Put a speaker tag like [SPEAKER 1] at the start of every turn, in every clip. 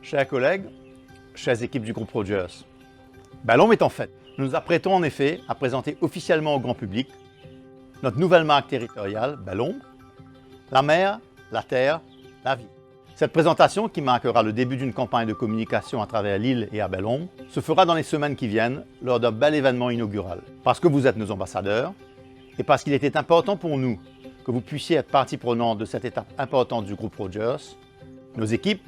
[SPEAKER 1] Chers collègues, chères équipes du groupe Rogers, Ballom est en fête. Nous nous apprêtons en effet à présenter officiellement au grand public notre nouvelle marque territoriale, Ballom, la mer, la terre, la vie. Cette présentation, qui marquera le début d'une campagne de communication à travers l'île et à Ballom, se fera dans les semaines qui viennent lors d'un bel événement inaugural. Parce que vous êtes nos ambassadeurs et parce qu'il était important pour nous que vous puissiez être partie prenante de cette étape importante du groupe Rogers, nos équipes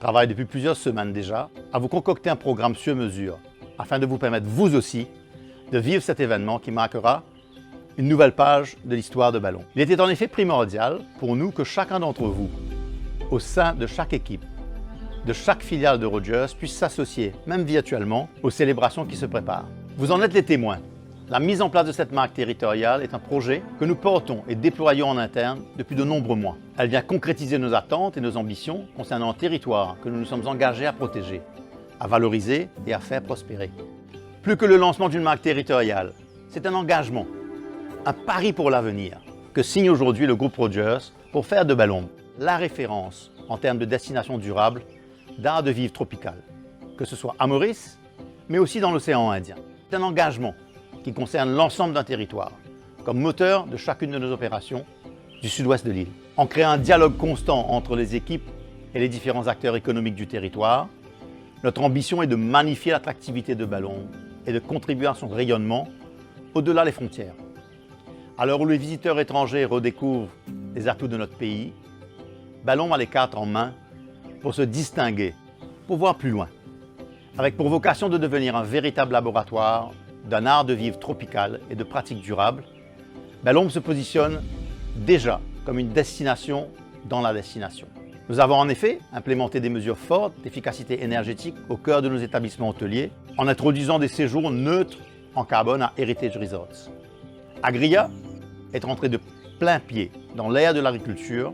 [SPEAKER 1] travaillent depuis plusieurs semaines déjà à vous concocter un programme sur mesure afin de vous permettre vous aussi de vivre cet événement qui marquera une nouvelle page de l'histoire de Ballom. Il était en effet primordial pour nous que chacun d'entre vous, au sein de chaque équipe, de chaque filiale de Rogers, puisse s'associer, même virtuellement, aux célébrations qui se préparent. Vous en êtes les témoins. La mise en place de cette marque territoriale est un projet que nous portons et déployons en interne depuis de nombreux mois. Elle vient concrétiser nos attentes et nos ambitions concernant un territoire que nous nous sommes engagés à protéger, à valoriser et à faire prospérer. Plus que le lancement d'une marque territoriale, c'est un engagement, un pari pour l'avenir que signe aujourd'hui le groupe Rogers pour faire de Ballom la référence en termes de destination durable d'art de vivre tropical, que ce soit à Maurice, mais aussi dans l'océan Indien. C'est un engagement qui concerne l'ensemble d'un territoire, comme moteur de chacune de nos opérations du sud-ouest de l'île. En créant un dialogue constant entre les équipes et les différents acteurs économiques du territoire, notre ambition est de magnifier l'attractivité de Ballom et de contribuer à son rayonnement au-delà des frontières. À l'heure où les visiteurs étrangers redécouvrent les atouts de notre pays, Ballom a les cartes en main pour se distinguer, pour voir plus loin, avec pour vocation de devenir un véritable laboratoire d'un art de vivre tropical et de pratiques durables. Ballom se positionne déjà comme une destination dans la destination. Nous avons en effet implémenté des mesures fortes d'efficacité énergétique au cœur de nos établissements hôteliers en introduisant des séjours neutres en carbone à Heritage Resorts. Agria est entré de plein pied dans l'ère de l'agriculture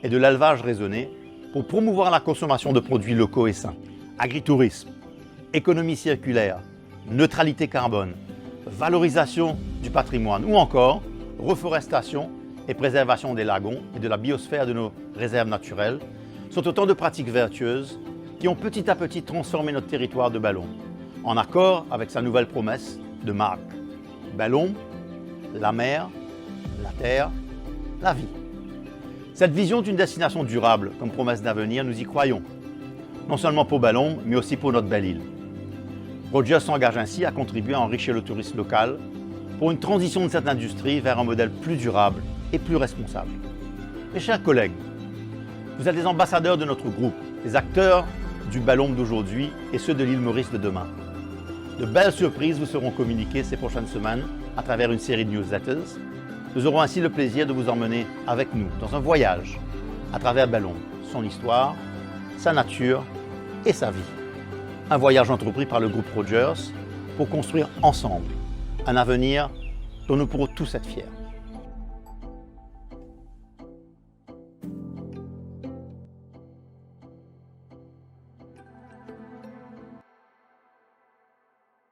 [SPEAKER 1] et de l'élevage raisonné pour promouvoir la consommation de produits locaux et sains. Agritourisme, économie circulaire, neutralité carbone, valorisation du patrimoine ou encore reforestation et préservation des lagons et de la biosphère de nos réserves naturelles sont autant de pratiques vertueuses qui ont petit à petit transformé notre territoire de Ballom en accord avec sa nouvelle promesse de marque. Ballom, la mer, la terre, la vie. Cette vision d'une destination durable comme promesse d'avenir, nous y croyons, non seulement pour Ballom, mais aussi pour notre belle île. Rogers s'engage ainsi à contribuer à enrichir le tourisme local pour une transition de cette industrie vers un modèle plus durable et plus responsable. Mes chers collègues, vous êtes les ambassadeurs de notre groupe, les acteurs du Ballom d'aujourd'hui et ceux de l'île Maurice de demain. De belles surprises vous seront communiquées ces prochaines semaines à travers une série de newsletters. Nous aurons ainsi le plaisir de vous emmener avec nous dans un voyage à travers Ballom, son histoire, sa nature et sa vie. Un voyage entrepris par le groupe Rogers pour construire ensemble un avenir dont nous pourrons tous être fiers.